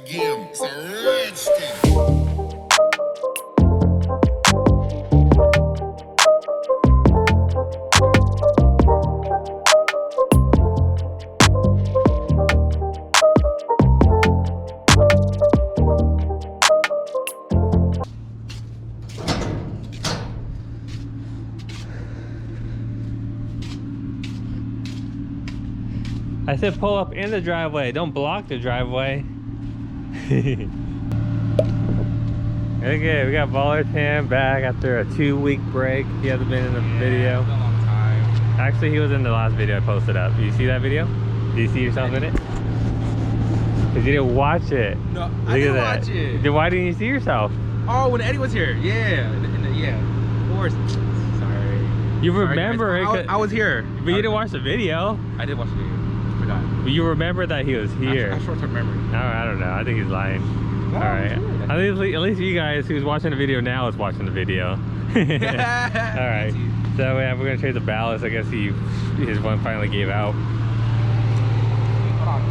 game. It's a rich thing. I said pull up in the driveway, don't block the driveway. Okay, we got Baller Tam back after a 2-week break. He hasn't been in the video. It's been a long time. Actually, he was in the last video I posted up. Do you see that video? Do you see yourself in it? Because you didn't watch it. No, I didn't watch it. Then why didn't you see yourself? Oh, when Eddie was here. Yeah. Yeah. Of course. Sorry. You remember it. I was here. But you didn't watch the video. I did watch the video. I forgot. But you remember that he was here. I have short-term memory. I don't know. I think he's lying. No, Alright. sure. At least you guys who's watching the video now is watching the video. Alright. So yeah, we're gonna trade the ballast. I guess his one finally gave out. Hold on.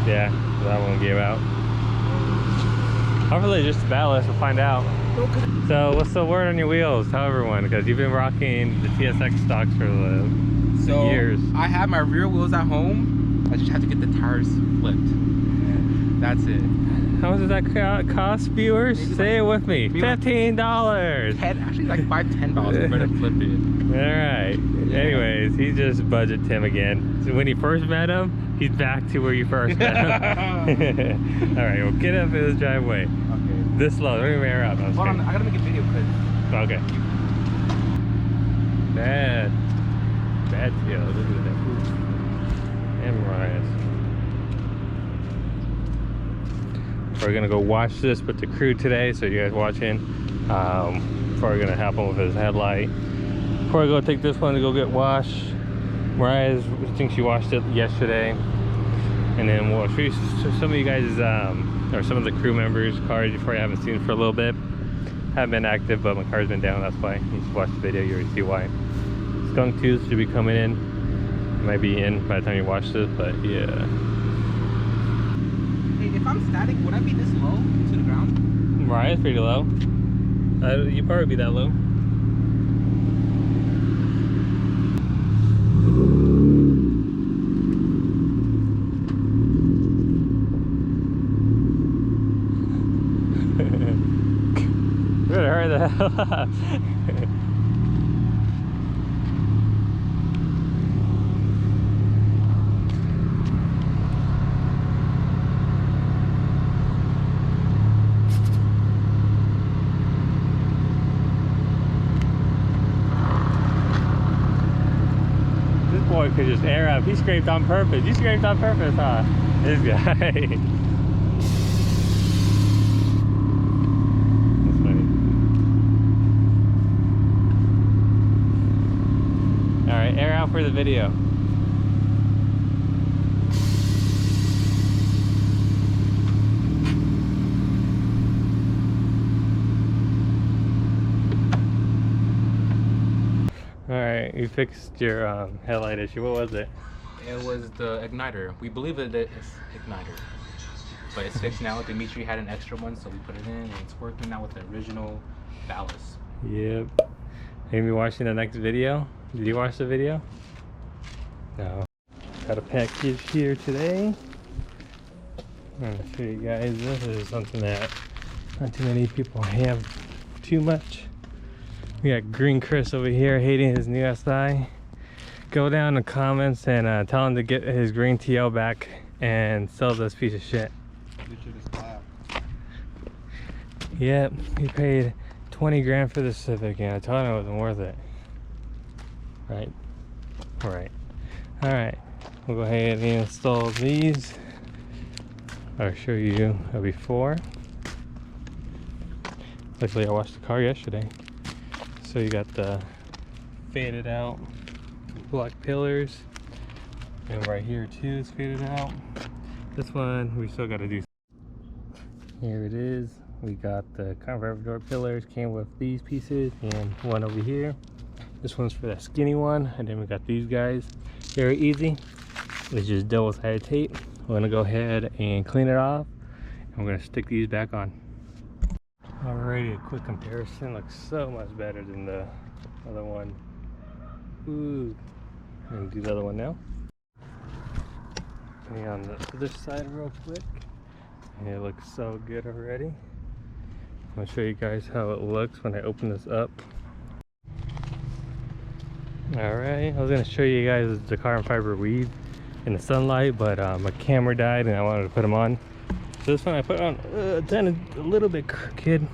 Yeah, that one gave out. Hopefully just the ballast, we'll find out. So what's the word on your wheels? Tell everyone, because you've been rocking the TSX stocks for years. I have my rear wheels at home. I just have to get the tires flipped. That's it. How much does that cost, viewers? Maybe Say it with me. $15. Actually like $5-10 for to flip it. Alright. Yeah. Anyways, he just budgeted Tim again. So when he first met him, he's back to where you first met him. Alright, well get up in this driveway. Okay. This low, don't even air up. Hold on, I gotta make a video because okay. Bad tail. Look at that. And Mariah's. We're gonna go watch this with the crew today, so you guys watching. We're gonna help him with his headlight. Before I go take this one to go get washed, Mariah, I think she washed it yesterday, and then we'll show you some of you guys, or some of the crew members' cars you probably haven't seen for a little bit. Haven't been active, but my car's been down. That's why. You should watch the video. You already see why. Skunk Tooth should be coming in. It might be in by the time you watch this, but yeah. Hey, if I'm static, would I be this low to the ground? Mariah's pretty low. You'd probably be that low. Better hurry the hell up. Boy could just air up. He scraped on purpose. You scraped on purpose, huh? This guy. That's funny. Alright, air out for the video. Alright, you fixed your headlight issue. What was it? It was the igniter. We believe that it's igniter, but it's fixed now. Dimitri had an extra one, so we put it in, and it's working now with the original ballast. Yep. Are you be watching the next video? Did you watch the video? No. Got a package here today. I'm gonna show you guys. This is something that not too many people have too much. We got Green Chris over here hating his new SI. Go down in the comments and tell him to get his green TL back and sell this piece of shit. Yep, he paid 20 grand for the Civic and I told him it wasn't worth it. Right? Alright. Alright. We'll go ahead and install these. I'll show you a before. Luckily I washed the car yesterday. So you got the faded out black pillars, and right here too is faded out. This one we still got to do. Here it is. We got the converter door pillars, came with these pieces and one over here. This one's for that skinny one, and then we got these guys. Very easy. It's just double-sided tape. We're gonna go ahead and clean it off, and we're gonna stick these back on. Alrighty, a quick comparison. Looks so much better than the other one. Ooh. I'm gonna do the other one now. Putting on the other side real quick. And it looks so good already. I'm gonna show you guys how it looks when I open this up. Alright, I was gonna show you guys the carbon fiber weave in the sunlight, but my camera died and I wanted to put them on. So this one I put on a little bit crooked.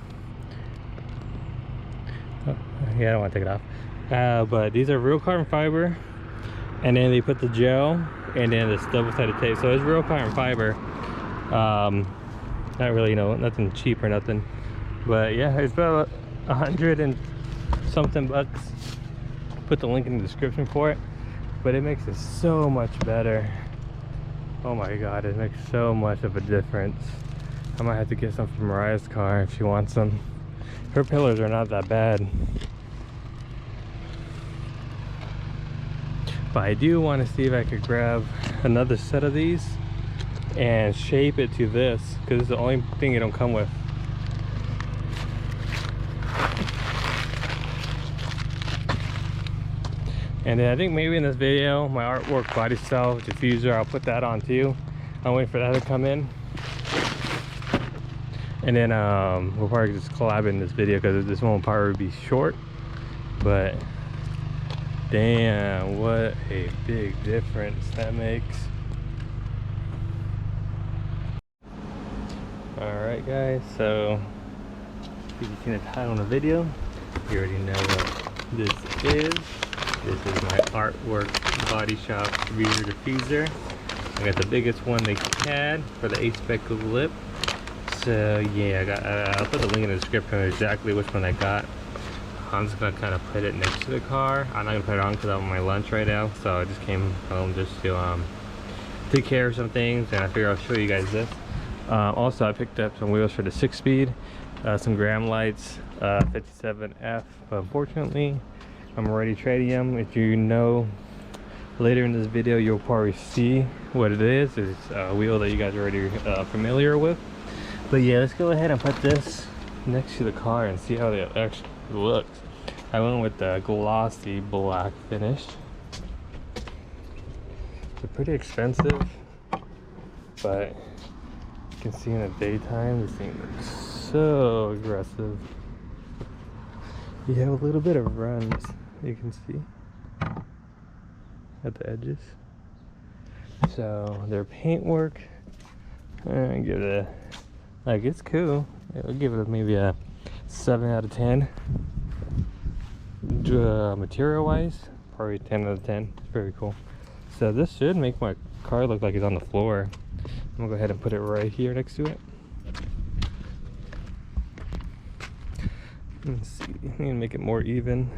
Oh, yeah, I don't want to take it off. But these are real carbon fiber, and then they put the gel and then this double-sided tape. So it's real carbon fiber. Not really, nothing cheap or nothing. But yeah, it's about 100 and something bucks. Put the link in the description for it, but it makes it so much better. Oh my god, it makes so much of a difference. I might have to get some from Mariah's car if she wants them. Her pillars are not that bad, but I do want to see if I could grab another set of these and shape it to this, because it's the only thing it don't come with. And then I think maybe in this video, my artwork body style diffuser, I'll put that on too. I'm waiting for that to come in. And then we'll probably just collab in this video, because this one will probably be short. But damn, what a big difference that makes. Alright guys, so if you've seen the title on the video, you already know what this is. This is my artwork body shop rear diffuser. I got the biggest one they had for the 8-spec lip. So yeah, I'll put the link in the description of exactly which one I got. I'm just gonna kind of put it next to the car. I'm not gonna put it on because I'm on my lunch right now. So I just came home just to take care of some things, and I figure I'll show you guys this. Also, I picked up some wheels for the 6-speed, some gram lights, 57F, but unfortunately I'm already trading them. If you know, later in this video you'll probably see what it is. It's a wheel that you guys are already familiar with. But yeah, let's go ahead and put this next to the car and see how it actually looks. I went with the glossy black finish. They're pretty expensive, but you can see in the daytime this thing looks so aggressive. You have a little bit of runs, you can see at the edges. So their paintwork, I give it a, it's cool. I'll give it maybe a 7 out of 10. Material wise, probably 10 out of 10. It's very cool. So this should make my car look like it's on the floor. I'm gonna go ahead and put it right here next to it. Let's see, I'm gonna make it more even.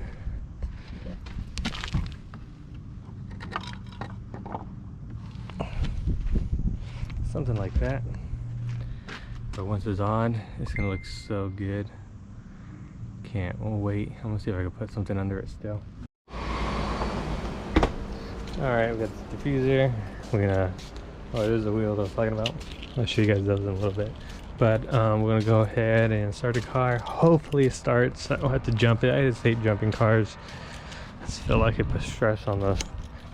Something like that. But once it's on, it's gonna look so good. Can't wait. I'm gonna see if I can put something under it still. Alright, we got the diffuser. We're gonna, oh, there's the wheel that I was talking about. I'll show you guys those in a little bit. But we're gonna go ahead and start the car. Hopefully it starts. I don't have to jump it. I just hate jumping cars. I just feel like it puts stress on the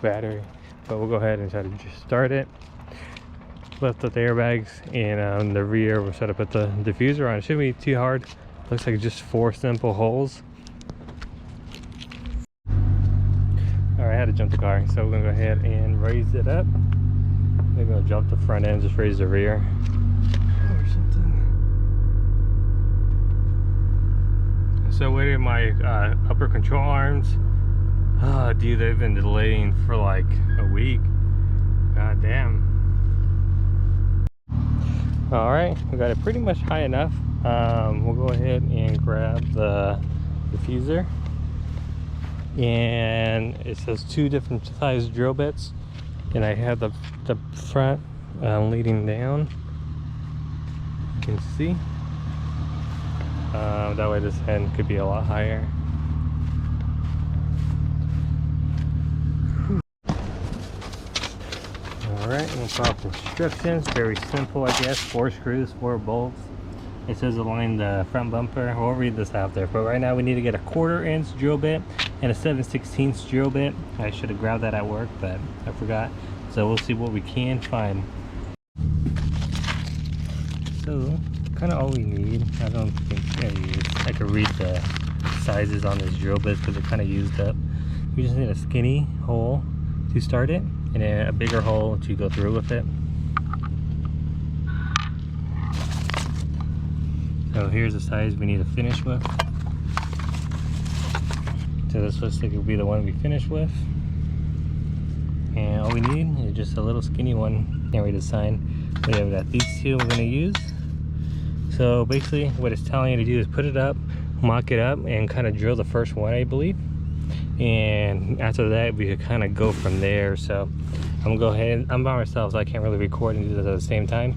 battery. But we'll go ahead and try to just start it. Left with the airbags, and the rear we'll try to put the diffuser on. It shouldn't be too hard. Looks like just 4 simple holes. Alright, I had to jump the car, so we're gonna go ahead and raise it up. Maybe I'll jump the front end, just raise the rear or something. So waiting my upper control arms. Oh dude, they've been delaying for like a week. God damn. Alright, we got it pretty much high enough. We'll go ahead and grab the diffuser. And it says 2 different size drill bits. And I have the front leading down. You can see. That way this end could be a lot higher. Alright, we'll follow the instructions. Very simple, I guess. 4 screws, 4 bolts. It says align the front bumper. We'll read this out there. But right now we need to get a 1/4 inch drill bit and a 7/16 drill bit. I should have grabbed that at work, but I forgot. So we'll see what we can find. So, kind of all we need. I don't think I could read the sizes on this drill bit because they're kind of used up. We just need a skinny hole to start it, and then a bigger hole to go through with it. So here's the size we need to finish with. So this looks like it'll be the one we finish with. And all we need is just a little skinny one. Can't read the sign. But yeah, we got these two we're gonna use. So basically what it's telling you to do is put it up, mock it up, and kind of drill the first one, I believe. And after that we could kind of go from there. So I'm gonna go ahead, I'm by myself so I can't really record and do this at the same time.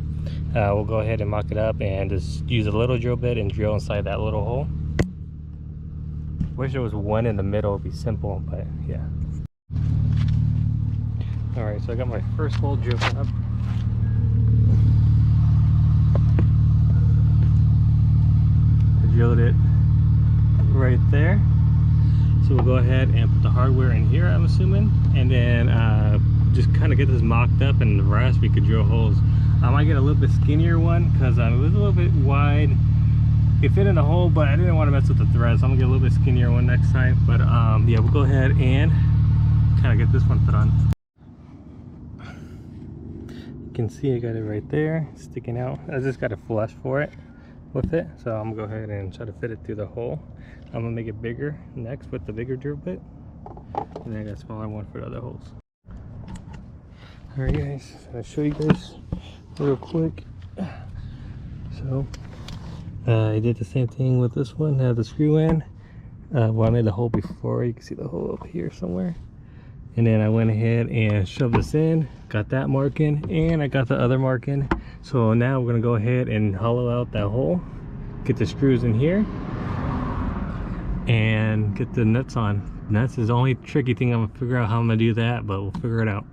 We'll go ahead and mock it up and just use a little drill bit and drill inside that little hole. Wish there was one in the middle, it'd be simple, but yeah. Alright, so I got my first hole drilled up. I drilled it right there. So we'll go ahead and put the hardware in here, I'm assuming, and then just kind of get this mocked up, and the rest we could drill holes. I might get a little bit skinnier one because it was a little bit wide. It fit in the hole, but I didn't want to mess with the threads, so I'm gonna get a little bit skinnier one next time. But yeah, we'll go ahead and kind of get this one put on. You can see I got it right there sticking out. I just got a flush for it with it, so I'm gonna go ahead and try to fit it through the hole. I'm gonna make it bigger next with the bigger drill bit, and then I got a smaller one for the other holes. Alright guys, I'll show you guys real quick. So I did the same thing with this one. Have the screw in. Well, I made the hole before. You can see the hole up here somewhere. And then I went ahead and shoved this in, got that mark in, and I got the other mark in. So now we're gonna go ahead and hollow out that hole, get the screws in here, and get the nuts on. Nuts is the only tricky thing. I'm gonna figure out how I'm gonna do that, but we'll figure it out.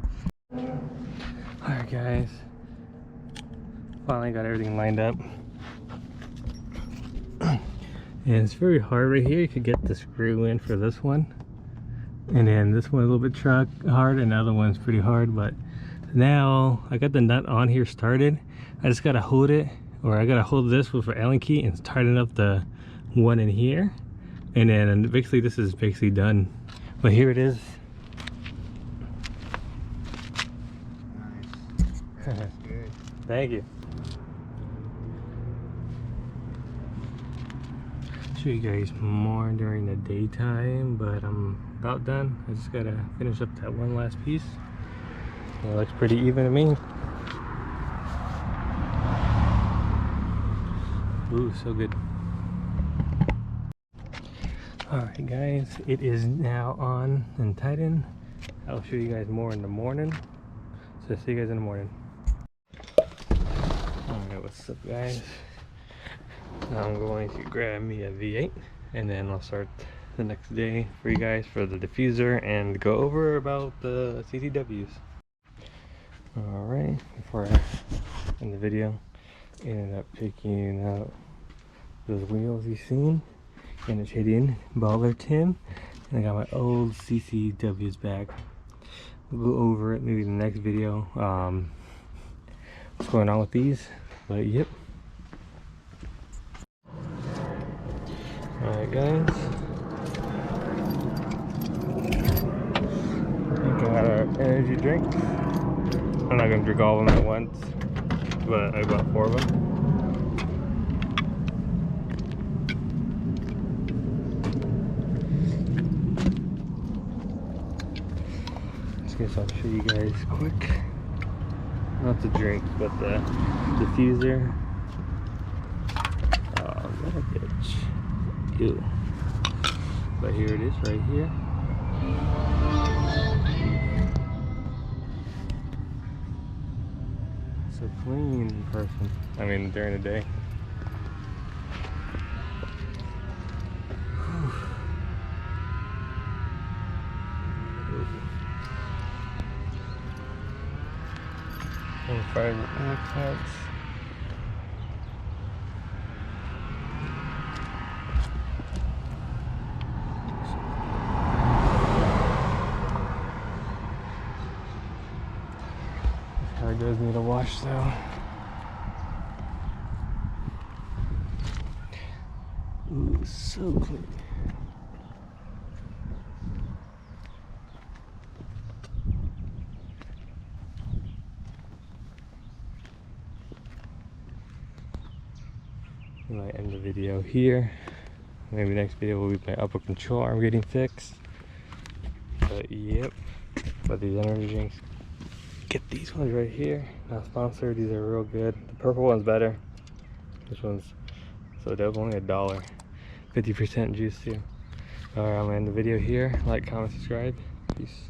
Alright guys, finally got everything lined up. And it's very hard right here. You could get the screw in for this one, and then this one a little bit hard, and the other one's pretty hard. But now I got the nut on here started. I just gotta hold it, or I gotta hold this with an Allen key and tighten up the one in here, and then basically this is basically done. But here it is. Nice. That's good. Thank you. Show you guys more during the daytime, but I'm about done. I just gotta finish up that one last piece. It looks pretty even to me. Ooh, so good. Alright guys, it is now on and tightened. I'll show you guys more in the morning. So see you guys in the morning. Alright, what's up guys? Now I'm going to grab me a V8, and then I'll start the next day for you guys for the diffuser and go over about the CCWs. Alright, before I end the video, I ended up picking out those wheels you've seen, and it's hidden baller tin, and I got my old CCWs back. We'll go over it maybe in the next video, what's going on with these, but yep. Alright guys, I got an energy drink. I'm not gonna drink all of them at once, but I bought 4 of them. I guess I'll show you guys quick. Not the drink, but the diffuser. Oh, that bitch. Ew. But here it is right here. So clean in person. I mean during the day. And fried nuts. This car does need a wash though. Ooh, so clean. I might end the video here. Maybe next video will be my upper control arm getting fixed. But yep. But these energy drinks, get these ones right here. Not sponsored. These are real good. The purple one's better. This one's so dope. Only $1. 50% juice too. Alright, I'm gonna end the video here. Like, comment, subscribe. Peace.